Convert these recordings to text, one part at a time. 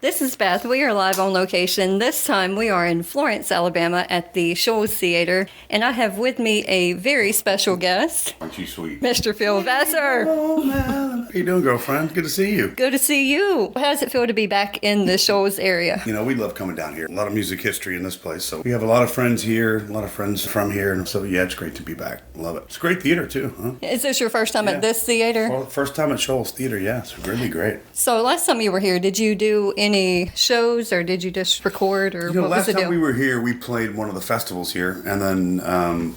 This is Beth. We are live on location. This time we are in Florence, Alabama at the Shoals Theater, and I have with me a very special guest. Aren't you sweet? Mr. Phil Vassar. Oh, man. How you doing, girlfriend? Good to see you. Good to see you. How does it feel to be back in the Shoals area? You know, we love coming down here. A lot of music history in this place. So we have a lot of friends here, a lot of friends from here. And so, yeah, it's great to be back. Love it. It's a great theater, too, huh? Is this your first time at this theater? Well, first time at Shoals Theater, yeah. It's really great. So last time you were here, did you do any shows or did you just record or what was last the time deal? we were here, we played one of the festivals here. And then,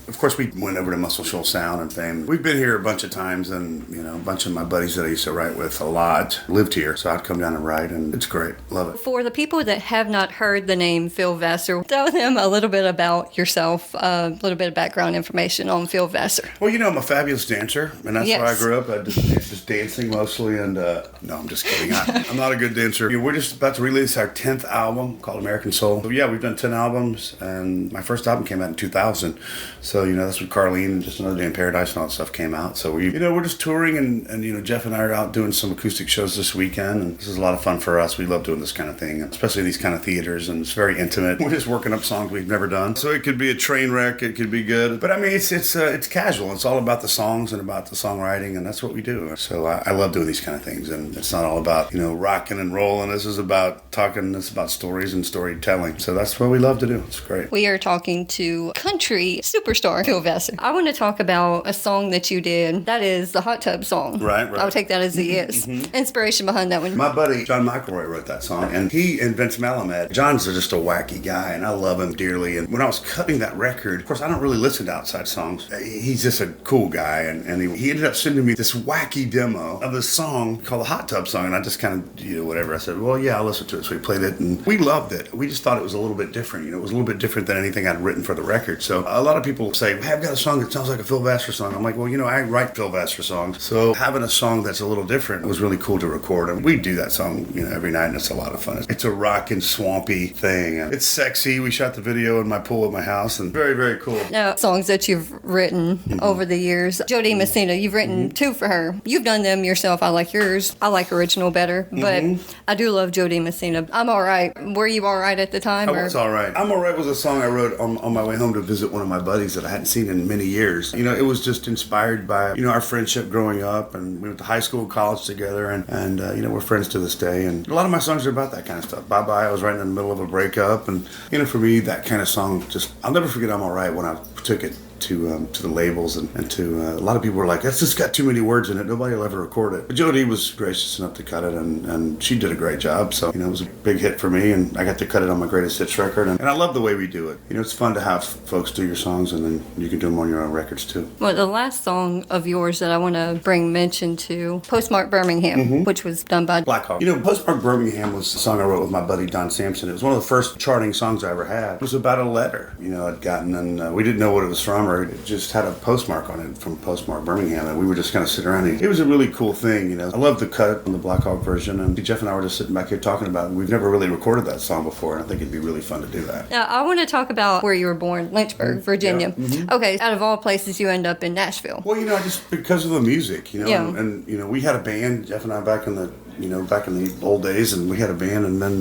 of course, we went over to Muscle Shoals Sound and Fame. We've been here a bunch of times and, you know, a bunch of my buddies that I used to write with a lot lived here. So I'd come down and write and it's great. Love it. For the people that have not heard the name Phil Vassar, tell them a little bit about yourself, a little bit of background information on Phil Vassar. Well, you know, I'm a fabulous dancer, and that's where I Yes. grew up. I just dancing mostly, and no, I'm just kidding. I'm not a good dancer. We're just about to release our 10th album called American Soul. So, yeah, we've done 10 albums, and my first album came out in 2000. So, you know, that's when Carlene and Just Another Day in Paradise and all that stuff came out. So, we're just touring, and you know, Jeff and I are out doing some acoustic shows this weekend, and this is a lot of fun for us. We love doing this kind of thing, especially these kind of theaters, and it's very intimate. We're just working up songs we've never done. So it could be a train wreck, it could be good. But I mean, it's casual. It's all about the songs and about the songwriting, and that's what we do. So I love doing these kind of things, and it's not all about, you know, rocking and rolling. This is about talking. It's about stories and storytelling. So that's what we love to do. It's great. We are talking to country superstar Phil Vassar. I want to talk about a song that you did. That is the Hot Tub song. Right. I'll take that as a yes. Inspiration behind that one. My buddy John McElroy wrote that song, and he and Vince Malamed. John's just a wacky guy, and I love him dearly. And when I was cutting that record, of course, I don't really listen to outside songs. He's just a cool guy, and he ended up sending me this wacky demo of this song called the Hot Tub Song, and I just kind of, you know, whatever. I said, well, yeah, I'll listen to it. So we played it, and we loved it. We just thought it was a little bit different. You know, it was a little bit different than anything I'd written for the record. So a lot of people say, hey, I've got a song that sounds like a Phil Vassar song. I'm like, well, you know, I write Phil Vassar songs. So having a song that's a little different was really cool to record. And we do that song, you know, every night, and it's a lot of fun. It's a rockin', swampy thing. It's sexy. We shot the video in my pool at my house, and very, very cool. Now, songs that you've written over the years. Jody Messina, you've written two for her. You've done them yourself. I like yours. I like original better, but I do love Jody Messina. I'm All Right. Were you all right at the time? I was all right. I'm All Right was a song I wrote on my way home to visit one of my buddies that I hadn't seen in many years. You know, it was just inspired by, you know, our friendship growing up, and we went to high school, college together, and you know, we're friends to this day. And a lot of my songs are about that kind of stuff. Bye Bye, I was writing in the middle of a breakup, and you know, for me, that kind of song just, I'll never forget I'm All Right when I took it to the labels and to a lot of people were like, that's just got too many words in it, nobody will ever record it. But Jody was gracious enough to cut it, and she did a great job. So, you know, it was a big hit for me, and I got to cut it on my greatest hits record, and I love the way we do it. You know, it's fun to have folks do your songs, and then you can do them on your own records too. Well, the last song of yours that I want to bring mention to, Postmark Birmingham, which was done by Black Hawk. You know, Postmark Birmingham was a song I wrote with my buddy Don Sampson. It was one of the first charting songs I ever had. It was about a letter, you know, I'd gotten, and we didn't know what it was from, or it just had a postmark on it from Postmark Birmingham, and we were just kind of sitting around. It was a really cool thing, you know. I love the cut on the Black Hawk version, and Jeff and I were just sitting back here talking about it. We've never really recorded that song before, and I think it'd be really fun to do that. Now, I want to talk about where you were born, Lynchburg, Virginia. Yeah. Okay, out of all places, you end up in Nashville. Well, you know, just because of the music, you know, Yeah. and you know, we had a band, Jeff and I, back in the old days, and we had a band, and then,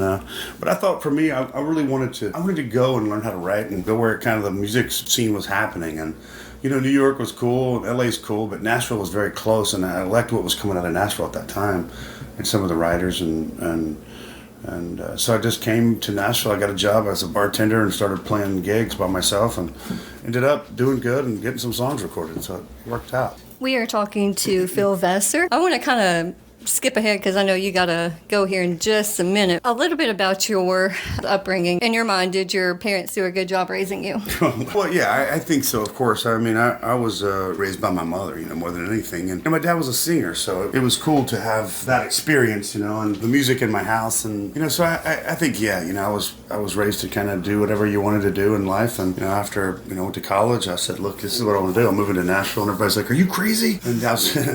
but I thought for me, I really wanted to go and learn how to write and go where kind of the music scene was happening, and you know, New York was cool, LA's cool, but Nashville was very close, and I liked what was coming out of Nashville at that time, and some of the writers, and so I just came to Nashville. I got a job as a bartender and started playing gigs by myself, and ended up doing good and getting some songs recorded, so it worked out. We are talking to Phil Vassar. I want to kind of skip ahead because I know you got to go here in just a minute. A little bit about your upbringing. In your mind, did your parents do a good job raising you? Well, yeah, I think so, of course. I mean, I was raised by my mother, you know, more than anything. And my dad was a singer, so it was cool to have that experience, you know, and the music in my house. And, you know, so I think, yeah, you know, I was raised to kind of do whatever you wanted to do in life. And, you know, after, you know, went to college, I said, look, this is what I want to do. I'm moving to Nashville. And everybody's like, are you crazy? And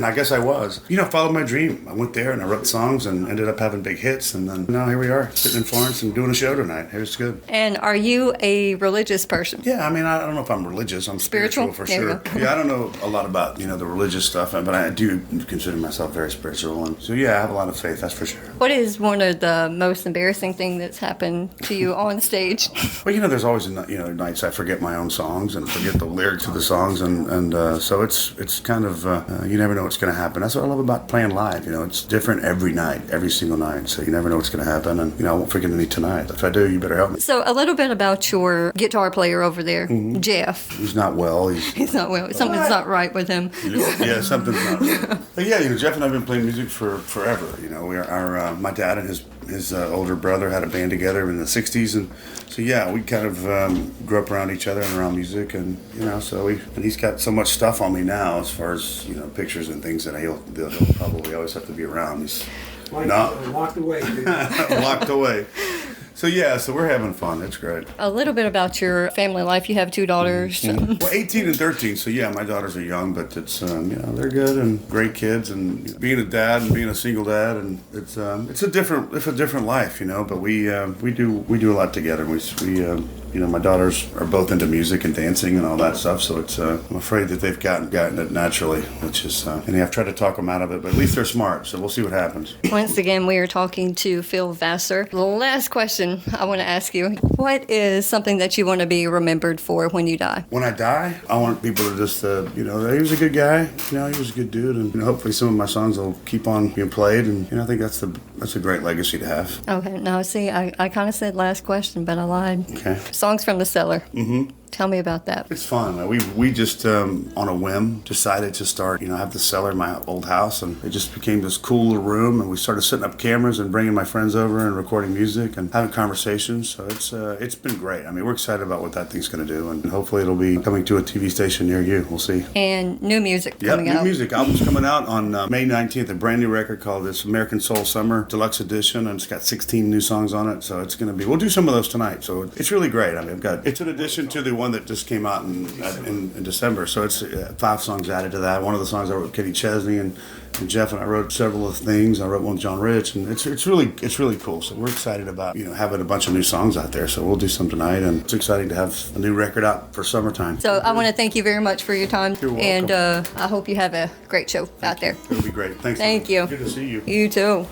I guess I was. You know, I followed my dream. I went there and I wrote songs and ended up having big hits. And then now here we are, sitting in Florence and doing a show tonight. It's good. And are you a religious person? Yeah, I mean, I don't know if I'm religious. I'm spiritual for There you sure. go. Yeah, I don't know a lot about, the religious stuff, but I do consider myself very spiritual. And so, yeah, I have a lot of faith, that's for sure. What is one of the most embarrassing thing that's happened to you on stage? Well, there's always, nights I forget my own songs and forget the lyrics of the songs. And so it's kind of, you never know what's going to happen. That's what I love about playing live. It's different every night, every single night. So you never know what's going to happen. And, I won't forget any tonight. If I do, you better help me. So a little bit about your guitar player over there, Jeff. He's not well. He's not well. Something's not right with him. Yeah, something's not. But yeah, Jeff and I have been playing music for forever. My dad and his older brother had a band together in the '60s, and so yeah, we kind of grew up around each other and around music, and and he's got so much stuff on me now as far as pictures and things that he'll probably always have to be around. He's Locked away, dude. locked away. So yeah, so we're having fun. It's great. A little bit about your family life. You have 2 daughters. Well, 18 and 13. So yeah, my daughters are young, but it's they're good and great kids. And being a dad and being a single dad, and it's a different life, But we do a lot together. My daughters are both into music and dancing and all that stuff. So it's I'm afraid that they've gotten it naturally, which is and I've tried to talk them out of it, but at least they're smart. So we'll see what happens. Once again, we are talking to Phil Vassar. The last question I want to ask you: what is something that you want to be remembered for when you die? When I die, I want people to just, he was a good guy. He was a good dude, and hopefully some of my songs will keep on being played. And I think that's a great legacy to have. Okay, now see, I kind of said last question, but I lied. Okay. Songs from the cellar. Mm-hmm. Tell me about that. It's fun. We just on a whim decided to start. Have the cellar in my old house, and it just became this cool little room. And we started setting up cameras and bringing my friends over and recording music and having conversations. So it's been great. I mean, we're excited about what that thing's going to do, and hopefully it'll be coming to a TV station near you. We'll see. And new music coming out. New music album's coming out on May 19th. A brand new record called this American Soul Summer Deluxe Edition, and it's got 16 new songs on it. So it's going to be. We'll do some of those tonight. So it's really great. I mean, it's an addition to the one that just came out in December, so it's 5 songs added to that. One of the songs I wrote with Kenny Chesney and Jeff, and I wrote several of things. I wrote one with John Rich, and it's really cool. So we're excited about having a bunch of new songs out there. So we'll do some tonight, and it's exciting to have a new record out for summertime. So I want to thank you very much for your time, You're welcome. and I hope you have a great show out there. It'll be great. Thanks. Thank you. Good to see you. You too.